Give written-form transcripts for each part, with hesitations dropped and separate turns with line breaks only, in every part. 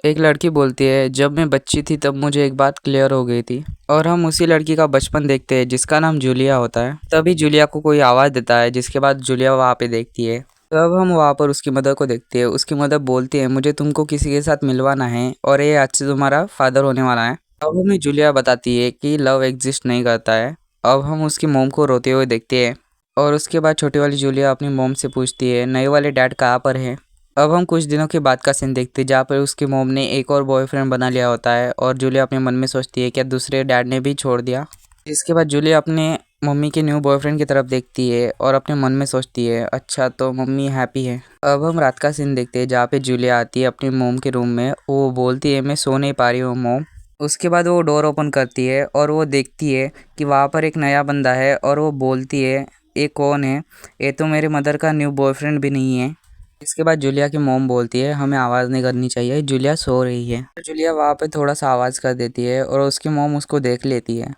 एक लड़की बोलती है, जब मैं बच्ची थी तब मुझे एक बात क्लियर हो गई थी। और हम उसी लड़की का बचपन देखते हैं जिसका नाम जूलिया होता है। तभी जूलिया को कोई आवाज़ देता है, जिसके बाद जूलिया वहाँ पे देखती है। तब हम वहाँ पर उसकी मदर को देखते हैं। उसकी मदर बोलती है, मुझे तुमको किसी के साथ मिलवाना है और ये आज से तुम्हारा फादर होने वाला है। अब हमें जूलिया बताती है कि लव एग्जिस्ट नहीं करता है। अब हम उसकी मोम को रोते हुए देखते हैं। और उसके बाद छोटी वाली जूलिया अपनी मोम से पूछती है, नए वाले डैड कहाँ पर है। अब हम कुछ दिनों के बाद का सीन देखते हैं, जहाँ पर उसकी मोम ने एक और बॉयफ्रेंड बना लिया होता है और जूलिया अपने मन में सोचती है क्या दूसरे डैड ने भी छोड़ दिया। इसके बाद जूलिया अपने मम्मी के न्यू बॉयफ्रेंड की तरफ देखती है और अपने मन में सोचती है, अच्छा तो मम्मी हैप्पी है। अब हम रात का सीन देखते हैं, जहाँ पे जूलिया आती है अपनी मोम के रूम में। वो बोलती है, मैं सो नहीं पा रही हूँ मोम। उसके बाद वो डोर ओपन करती है और वो देखती है कि वहाँ पर एक नया बंदा है और वो बोलती है, ये कौन है, ये तो मेरे मदर का न्यू बॉयफ्रेंड भी नहीं है। इसके बाद जूलिया की मोम बोलती है, हमें आवाज़ नहीं करनी चाहिए, जूलिया सो रही है। जूलिया वहाँ पे थोड़ा सा आवाज़ कर देती है और उसकी मोम उसको देख लेती है।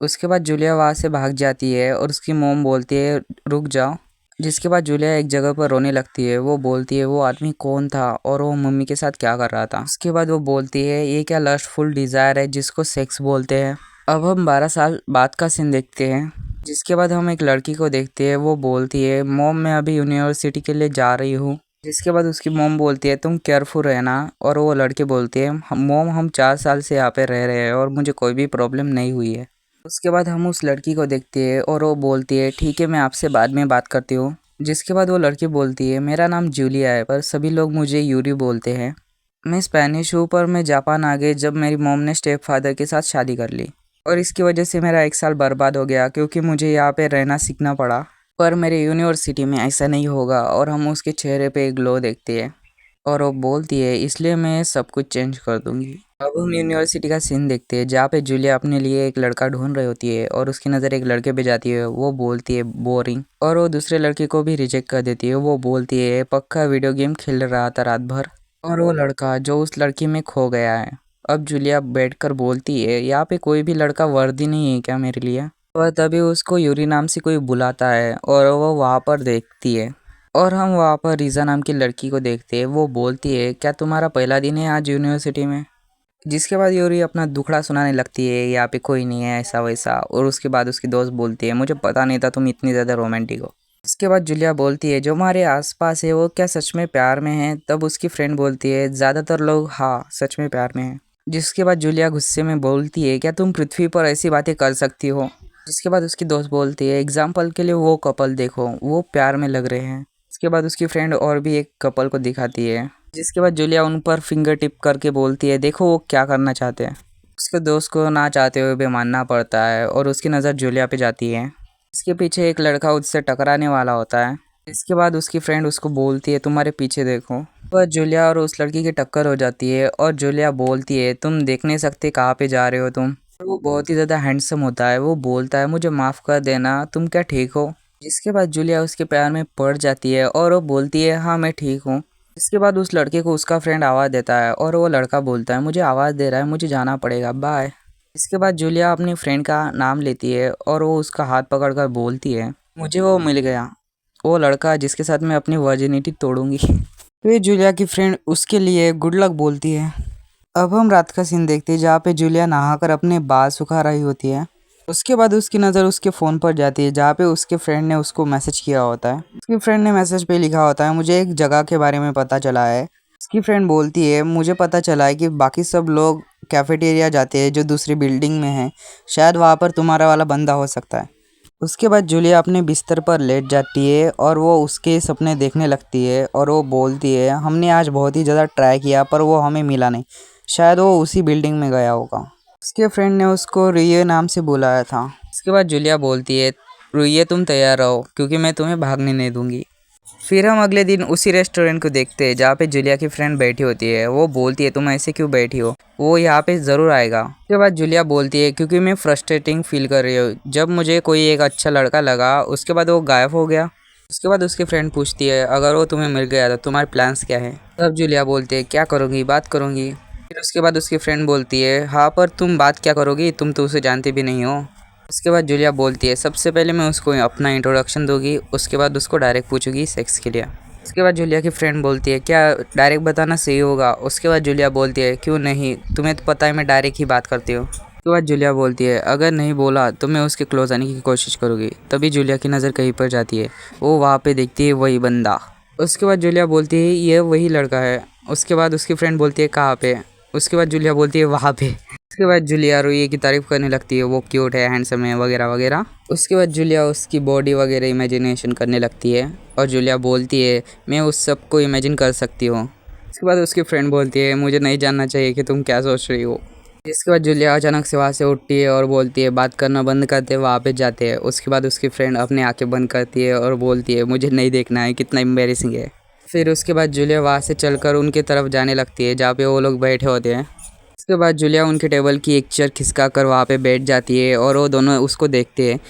उसके बाद जूलिया वहाँ से भाग जाती है और उसकी मोम बोलती है, रुक जाओ। जिसके बाद जूलिया एक जगह पर रोने लगती है। वो बोलती है, वो आदमी कौन था और वो मम्मी के साथ क्या कर रहा था। उसके बाद वो बोलती है, ये क्या लस्टफुल डिज़ायर है जिसको सेक्स बोलते हैं। अब हम 12 साल बाद का सीन देखते हैं, जिसके बाद हम एक लड़की को देखते हैं। वो बोलती है, मोम मैं अभी यूनिवर्सिटी के लिए जा रही हूँ। जिसके बाद उसकी मोम बोलती है, तुम केयरफुल रहना। और वो लड़की बोलती है, मोम हम 4 साल से यहाँ पे रह रहे हैं और मुझे कोई भी प्रॉब्लम नहीं हुई है। उसके बाद हम उस लड़की को देखते हैं और वो बोलती है, ठीक है मैं आपसे बाद में बात करती हूँ। जिसके बाद वो लड़की बोलती है, मेरा नाम जूलिया है पर सभी लोग मुझे यूरी बोलते हैं। मैं स्पेनिश हूँ पर मैं जापान आ गई जब मेरी मोम ने स्टेप फादर के साथ शादी कर ली। और इसकी वजह से मेरा 1 साल बर्बाद हो गया क्योंकि मुझे यहाँ पे रहना सीखना पड़ा। पर मेरे यूनिवर्सिटी में ऐसा नहीं होगा। और हम उसके चेहरे पे एक ग्लो देखते हैं और वो बोलती है, इसलिए मैं सब कुछ चेंज कर दूंगी। अब हम यूनिवर्सिटी का सीन देखते हैं, जहाँ पे जूलिया अपने लिए एक लड़का ढूंढ रही होती है और उसकी नज़र एक लड़के पे जाती है। वो बोलती है, बोरिंग। और वो दूसरे लड़के को भी रिजेक्ट कर देती है। वो बोलती है, पक्का वीडियो गेम खेल रहा था रात भर। और वो लड़का जो उस लड़की में खो गया है। अब जूलिया बैठकर बोलती है, यहाँ पे कोई भी लड़का वर्दी नहीं है क्या मेरे लिए। और तभी उसको यूरी नाम से कोई बुलाता है और वो वहाँ पर देखती है। और हम वहाँ पर रीज़ा नाम की लड़की को देखते हैं। वो बोलती है, क्या तुम्हारा पहला दिन है आज यूनिवर्सिटी में। जिसके बाद यूरी अपना दुखड़ा सुनाने लगती है, यहाँ पे कोई नहीं है ऐसा वैसा। और उसके बाद उसकी दोस्त बोलती है, मुझे पता नहीं था तुम इतनी ज़्यादा रोमांटिक हो। इसके बाद जूलिया बोलती है, जो हमारे आसपास है वो क्या सच में प्यार में है। तब उसकी फ्रेंड बोलती है, ज़्यादातर लोग हाँ सच में प्यार में है। जिसके बाद जूलिया गुस्से में बोलती है, क्या तुम पृथ्वी पर ऐसी बातें कर सकती हो। जिसके बाद उसकी दोस्त बोलती है, एग्जाम्पल के लिए वो कपल देखो, वो प्यार में लग रहे हैं। इसके बाद उसकी फ्रेंड और भी एक कपल को दिखाती है। जिसके बाद जूलिया उन पर फिंगर टिप करके बोलती है, देखो वो क्या करना चाहते हैं। उसके दोस्त को ना चाहते हुए भी मानना पड़ता है और उसकी नज़र जूलिया पे जाती है। इसके पीछे एक लड़का उससे टकराने वाला होता है। इसके बाद उसकी फ्रेंड उसको बोलती है, तुम्हारे पीछे देखो। पर जूलिया और उस लड़की की टक्कर हो जाती है और जूलिया बोलती है, तुम देख नहीं सकते कहाँ पे जा रहे हो तुम। वो बहुत ही ज़्यादा हैंडसम होता है। वो बोलता है, मुझे माफ़ कर देना, तुम क्या ठीक हो। जिसके बाद जूलिया उसके प्यार में पड़ जाती है और वो बोलती है, हाँ मैं ठीक हूँ। इसके बाद उस लड़के को उसका फ्रेंड आवाज़ देता है और वो लड़का बोलता है, मुझे आवाज़ दे रहा है, मुझे जाना पड़ेगा, बाय। इसके बाद जूलिया अपनी फ्रेंड का नाम लेती है और वो उसका हाथ पकड़कर बोलती है, मुझे वो मिल गया, वो लड़का जिसके साथ मैं अपनी वर्जिनिटी तोड़ूंगी। फिर जूलिया की फ्रेंड उसके लिए गुड लक बोलती है। अब हम रात का सीन देखते हैं, जहाँ पे जूलिया नहाकर अपने बाल सुखा रही होती है। उसके बाद उसकी नज़र उसके फ़ोन पर जाती है, जहाँ पे उसके फ्रेंड ने उसको मैसेज किया होता है। उसकी फ्रेंड ने मैसेज पे लिखा होता है, मुझे एक जगह के बारे में पता चला है। उसकी फ्रेंड बोलती है, मुझे पता चला है कि बाकी सब लोग कैफेटेरिया जाते हैं जो दूसरी बिल्डिंग में है, शायद वहाँ पर तुम्हारा वाला बंदा हो सकता है। उसके बाद जूलिया अपने बिस्तर पर लेट जाती है और वो उसके सपने देखने लगती है और वो बोलती है, हमने आज बहुत ही ज़्यादा ट्राई किया पर वो हमें मिला नहीं, शायद वो उसी बिल्डिंग में गया होगा। उसके फ्रेंड ने उसको रुइये नाम से बुलाया था। इसके बाद जूलिया बोलती है, रुइये तुम तैयार रहो क्योंकि मैं तुम्हें भागने नहीं दूंगी। फिर हम अगले दिन उसी रेस्टोरेंट को देखते हैं, जहाँ पे जूलिया की फ्रेंड बैठी होती है। वो बोलती है, तुम ऐसे क्यों बैठी हो, वो यहाँ पे ज़रूर आएगा। उसके बाद जूलिया बोलती है, क्योंकि मैं फ्रस्ट्रेटिंग फील कर रही हूँ, जब मुझे कोई एक अच्छा लड़का लगा उसके बाद वो गायब हो गया। उसके बाद उसकी फ्रेंड पूछती है, अगर वो तुम्हें मिल गया तो तुम्हारे प्लान्स क्या है। तब जूलिया बोलती है, क्या करूँगी, बात करूँगी। फिर उसके बाद उसकी फ्रेंड बोलती है, हाँ पर तुम बात क्या करोगी, तुम तो उसे जानती भी नहीं हो। उसके बाद जूलिया बोलती है, सबसे पहले मैं उसको अपना इंट्रोडक्शन दूंगी, उसके बाद उसको डायरेक्ट पूछूंगी सेक्स के लिए। उसके बाद जूलिया की फ्रेंड बोलती है क्या डायरेक्ट बताना सही होगा। उसके बाद जूलिया बोलती है क्यों नहीं, तुम्हें तो पता है मैं डायरेक्ट ही बात करती हूँ। उसके बाद जूलिया बोलती है अगर नहीं बोला तो मैं उसके क्लोज आने की कोशिश करूँगी। तभी जूलिया की नज़र कहीं पर जाती है, वो वहाँ पे देखती है वही बंदा। उसके बाद जूलिया बोलती है ये वही लड़का है। उसके बाद उसकी फ्रेंड बोलती है कहाँ पे। उसके बाद जूलिया बोलती है वहाँ पे। उसके बाद जूलिया रोई की तारीफ करने लगती है, वो क्यूट है, हैंडसम है वगैरह वगैरह। उसके बाद जूलिया उसकी बॉडी वगैरह इमेजिनेशन करने लगती है और जूलिया बोलती है मैं उस सब को इमेजिन कर सकती हूँ। उसके बाद उसकी फ्रेंड बोलती है मुझे नहीं जानना चाहिए कि तुम क्या सोच रही हो। इसके बाद जूलिया अचानक से वहाँ से उठती है और बोलती है बात करना बंद करते वहाँ पे जाते हैं। उसके बाद उसकी फ्रेंड अपने आंखें बंद करती है और बोलती है मुझे नहीं देखना है, कितना एम्बेरसिंग है। फिर उसके बाद जूलिया वहाँ से चलकर उनकी तरफ जाने लगती है जहाँ पे वो लोग बैठे होते हैं। उसके बाद जूलिया उनके टेबल की एक चेयर खिसका कर वहाँ पे बैठ जाती है और वो दोनों उसको देखते हैं।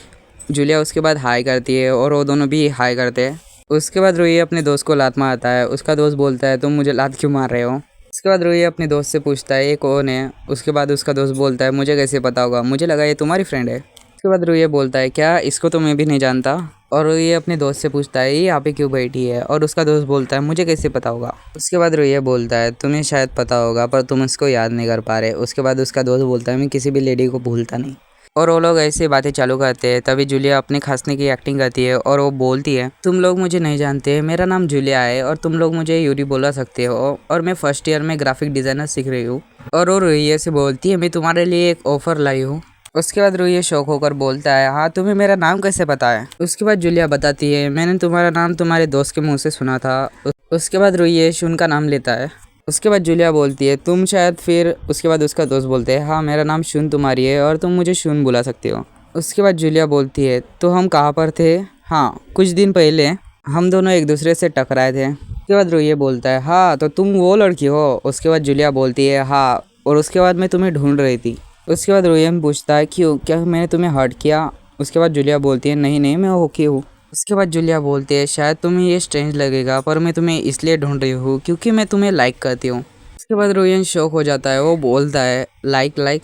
जूलिया उसके बाद हाय करती है और वो दोनों भी हाय करते हैं। उसके बाद रोई अपने दोस्त को लात मारता है। उसका दोस्त बोलता है तुम मुझे लात क्यों मार रहे हो। उसके बाद रोई अपने दोस्त से पूछता है ये कौन है। उसके बाद उसका दोस्त बोलता है मुझे कैसे पता होगा, मुझे लगा ये तुम्हारी फ्रेंड है। उसके बाद रोई बोलता है क्या इसको तो मैं भी नहीं जानता। और रोई अपने दोस्त से पूछता है ये यहाँ पे क्यों बैठी है। और उसका दोस्त बोलता है मुझे कैसे पता होगा। उसके बाद रोई बोलता है तुम्हें शायद पता होगा पर तुम उसको याद नहीं कर पा रहे। उसके बाद उसका दोस्त बोलता है मैं किसी भी लेडी को भूलता नहीं। और वो लोग ऐसे बातें चालू करते हैं। तभी जूलिया अपने खांसने की एक्टिंग करती है और वो बोलती है तुम लोग मुझे नहीं जानते, मेरा नाम जूलिया है और तुम लोग मुझे यूरी बोला सकते हो और मैं फर्स्ट ईयर में ग्राफिक डिज़ाइनर सीख रही हूँ। और वो रोहिया से बोलती है मैं तुम्हारे लिए एक ऑफ़र लाई हूँ। उसके बाद रोहिया शौक होकर बोलता है हाँ तुम्हें मेरा नाम कैसे पता है। उसके बाद जूलिया बताती है मैंने तुम्हारा नाम तुम्हारे दोस्त के मुँह से सुना था। उसके बाद रोहिया शुन का नाम लेता है। उसके बाद जूलिया बोलती है तुम शायद फिर। उसके बाद उसका दोस्त बोलते हैं हाँ मेरा नाम शुन तुम्हारी है और तुम मुझे शुन बुला सकते हो। उसके बाद जूलिया बोलती है तो हम कहाँ पर थे। हाँ कुछ दिन पहले हम दोनों एक दूसरे से टकराए थे। उसके बाद रोहिया बोलता है हाँ तो तुम वो लड़की हो। उसके बाद जूलिया बोलती है हाँ और उसके बाद मैं तुम्हें ढूंढ रही थी। उसके बाद रोहिया पूछता है क्यों, क्या मैंने तुम्हें हर्ट किया। उसके बाद जूलिया बोलती है नहीं नहीं मैं ओके हूँ। उसके बाद जूलिया बोलती है शायद तुम्हें ये स्ट्रेंज लगेगा पर मैं तुम्हें इसलिए ढूंढ रही हूँ क्योंकि मैं तुम्हें लाइक करती हूँ। उसके बाद रोहियन शौक हो जाता है, वो बोलता है लाइक लाइक।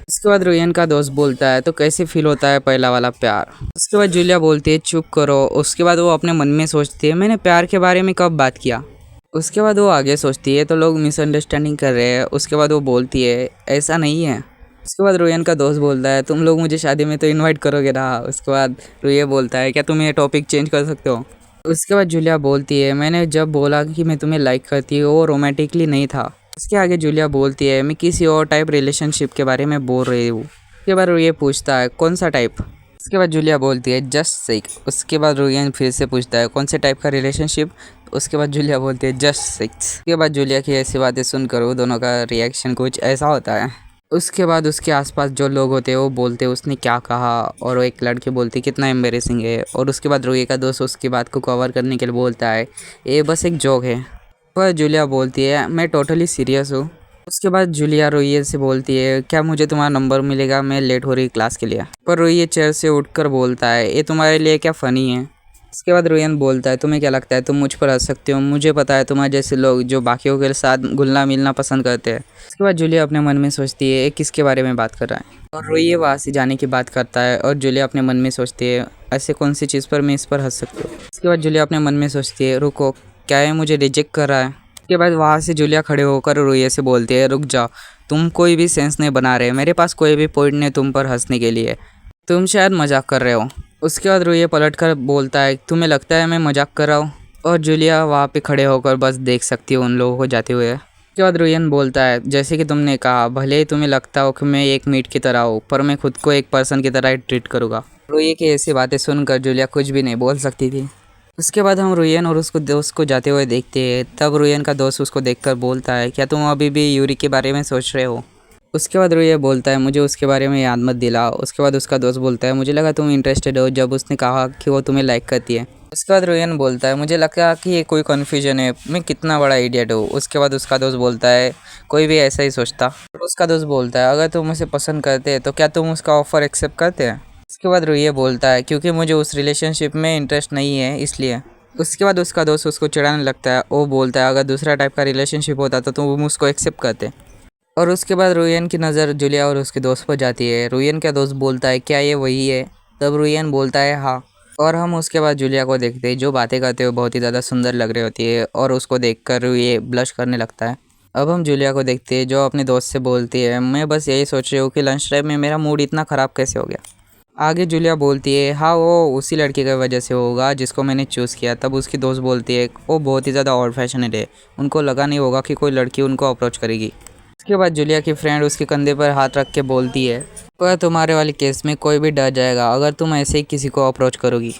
उसके बाद रोहियन का दोस्त बोलता है तो कैसे फील होता है पहला वाला प्यार। उसके बाद जूलिया बोलती है चुप करो। उसके बाद वो अपने मन में सोचती है मैंने प्यार के बारे में कब बात किया। उसके बाद वो आगे सोचती है तो लोग मिसअंडरस्टैंडिंग कर रहे हैं। उसके बाद वो बोलती है ऐसा नहीं है। उसके बाद रोहियन का दोस्त बोलता है तुम लोग मुझे शादी में तो इनवाइट करोगे ना। उसके बाद रोहिया बोलता है क्या तुम ये टॉपिक चेंज कर सकते हो। उसके बाद जूलिया बोलती है मैंने जब बोला कि मैं तुम्हें लाइक करती हूँ वो रोमांटिकली नहीं था। उसके आगे जूलिया बोलती है मैं किसी और टाइप रिलेशनशिप के बारे में बोल रही हूँ। उसके बाद रोहिया पूछता है कौन सा टाइप। उसके बाद जूलिया बोलती है जस्ट सिक। उसके बाद रोहियन फिर से पूछता है कौन से टाइप का रिलेशनशिप। उसके बाद जूलिया बोलती है जस्ट सिक्स। उसके बाद जूलिया की ऐसी बातें सुनकर वो दोनों का रिएक्शन कुछ ऐसा होता है। उसके बाद उसके आसपास जो लोग होते हैं वो बोलते हैं उसने क्या कहा और वो एक लड़की बोलती है कितना एम्बेरेसिंग है। और उसके बाद रोहिया का दोस्त उसकी बात को कवर करने के लिए बोलता है ये बस एक जोक है। पर जूलिया बोलती है मैं टोटली सीरियस हूँ। उसके बाद जूलिया रोहिया से बोलती है क्या मुझे तुम्हारा नंबर मिलेगा, मैं लेट हो रही क्लास के लिए। पर रोहिया चेयर से उठकर बोलता है ये तुम्हारे लिए क्या फ़नी है। उसके बाद रोहियन बोलता है तुम्हें क्या लगता है तुम मुझ पर हंस सकते हो, मुझे पता है तुम्हारे जैसे लोग जो बाकियों के साथ घुलना मिलना पसंद करते हैं। उसके बाद जूलिया अपने मन में सोचती है ये किसके बारे में बात कर रहा है। और रोहिया वहाँ से जाने की बात करता है और जूलिया अपने मन में सोचती है ऐसे कौन सी चीज़ पर मैं इस पर हंस सकती हूँ। उसके बाद जूलिया अपने मन में सोचती है रुको क्या है मुझे रिजेक्ट कर रहा है। उसके बाद वहाँ से जूलिया खड़े होकर रोहिया से बोलती है रुक जाओ, तुम कोई भी सेंस नहीं बना रहे, मेरे पास कोई भी पॉइंट नहीं तुम पर हंसने के लिए, तुम शायद मजाक कर रहे हो। उसके बाद रोहिया पलटकर बोलता है तुम्हें लगता है मैं मजाक कर रहा हूँ। और जूलिया वहाँ पे खड़े होकर बस देख सकती है उन लोगों को जाते हुए। उसके बाद रोहियन बोलता है जैसे कि तुमने कहा भले ही तुम्हें लगता हो कि मैं एक मीट की तरह हूँ पर मैं खुद को एक पर्सन की तरह ही ट्रीट करूँगा। रोहिया की ऐसी बातें सुनकर जूलिया कुछ भी नहीं बोल सकती थी। उसके बाद हम रोहियन और उसको दोस्त को जाते हुए देखते हैं। तब रोहियन का दोस्त उसको देखकर बोलता है क्या तुम अभी भी यूरी के बारे में सोच रहे हो। उसके बाद रोहिया बोलता है मुझे उसके बारे में याद मत दिलाओ। उसके बाद उसका दोस्त बोलता है मुझे लगा तुम इंटरेस्टेड हो जब उसने कहा कि वो तुम्हें लाइक करती है। उसके बाद रोहियन बोलता है मुझे लगा कि ये कोई कन्फ्यूजन है, मैं कितना बड़ा इडियट हूँ। उसके बाद उसका दोस्त बोलता है कोई भी ऐसा ही सोचता। उसका दोस्त बोलता है अगर तुम उसे पसंद करते हैं तो क्या तुम उसका ऑफ़र एक्सेप्ट करते हैं। उसके बाद रोहिया बोलता है क्योंकि मुझे उस रिलेशनशिप में इंटरेस्ट नहीं है इसलिए। उसके बाद उसका दोस्त उसको चिढ़ाने लगता है, वो बोलता है अगर दूसरा टाइप का रिलेशनशिप होता तो तुम उसको एक्सेप्ट करते। और उसके बाद रोहियन की नज़र जूलिया और उसके दोस्त पर जाती है। रोहियन का दोस्त बोलता है क्या ये वही है। तब रोहियन बोलता है हाँ। और हम उसके बाद जूलिया को देखते हैं जो बातें करते हुए बहुत ही ज़्यादा सुंदर लग रही होती है और उसको देखकर ये ब्लश करने लगता है। अब हम जूलिया को देखते हैं जो अपने दोस्त से बोलती है, मैं बस यही सोच रही हूँ कि लंच टाइम में मेरा मूड इतना ख़राब कैसे हो गया। आगे जूलिया बोलती है, हाँ वो उसी लड़की की वजह से होगा जिसको मैंने चूज़ किया। तब उसकी दोस्त बोलती है, वो बहुत ही ज़्यादा ओल्ड फैशनेड है, उनको लगा नहीं होगा कि कोई लड़की उनको अप्रोच करेगी। उसके बाद जूलिया की फ्रेंड उसके कंधे पर हाथ रख के बोलती है, पर तुम्हारे वाले केस में कोई भी डर जाएगा अगर तुम ऐसे ही किसी को अप्रोच करोगी।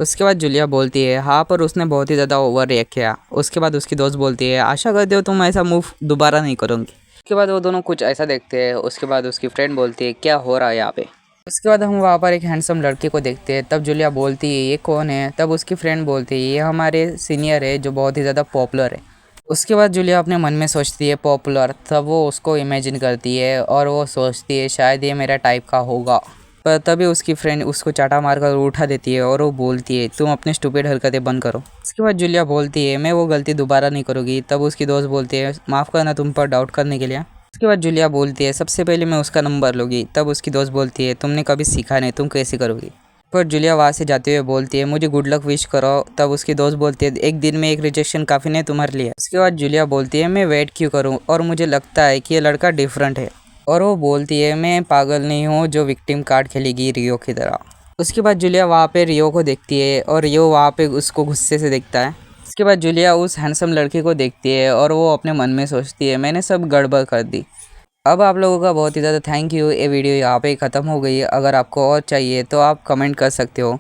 उसके बाद जूलिया बोलती है, हाँ पर उसने बहुत ही ज़्यादा ओवर रिएक्ट किया। उसके बाद उसकी दोस्त बोलती है, आशा करती हो तुम ऐसा मूव दोबारा नहीं करोगी। उसके बाद वो दोनों कुछ ऐसा देखते हैं। उसके बाद उसकी फ्रेंड बोलती है, क्या हो रहा है यहाँ पे। उसके बाद हम वहाँ पर एक हैंडसम लड़के को देखते हैं। तब जूलिया बोलती है, ये कौन है। तब उसकी फ्रेंड बोलती है, ये हमारे सीनियर है जो बहुत ही ज़्यादा पॉपुलर है। उसके बाद जूलिया अपने मन में सोचती है पॉपुलर। तब वो उसको इमेजिन करती है और वो सोचती है शायद ये मेरा टाइप का होगा। पर तभी उसकी फ्रेंड उसको चाटा मारकर उठा देती है और वो बोलती है, तुम अपने स्टूपिड हरकतें बंद करो। उसके बाद जूलिया बोलती है, मैं वो गलती दोबारा नहीं करूँगी। तब उसकी दोस्त बोलती है, माफ़ करना तुम पर डाउट करने के लिए। उसके बाद जूलिया बोलती है, सबसे पहले मैं उसका नंबर लूँगी। तब उसकी दोस्त बोलती है, तुमने कभी सीखा नहीं, तुम कैसे करोगी। पर जूलिया वहाँ से जाते हुए बोलती है, मुझे गुड लक विश करो। तब उसकी दोस्त बोलती है, एक दिन में एक रिजेक्शन काफ़ी नहीं तुम्हारे लिए। उसके बाद जूलिया बोलती है, मैं वेट क्यों करूँ और मुझे लगता है कि ये लड़का डिफरेंट है। और वो बोलती है, मैं पागल नहीं हूँ जो विक्टिम कार्ड खेलेगी रियो की तरह। उसके बाद जूलिया वहाँ पे रियो को देखती है और रियो वहाँ पे उसको गुस्से से देखता है। उसके बाद जूलिया उस हैंडसम लड़के को देखती है और वो अपने मन में सोचती है, मैंने सब गड़बड़ कर दी। अब आप लोगों का बहुत ही ज़्यादा थैंक यू। ये वीडियो यहाँ पे ख़त्म हो गई है। अगर आपको और चाहिए तो आप कमेंट कर सकते हो।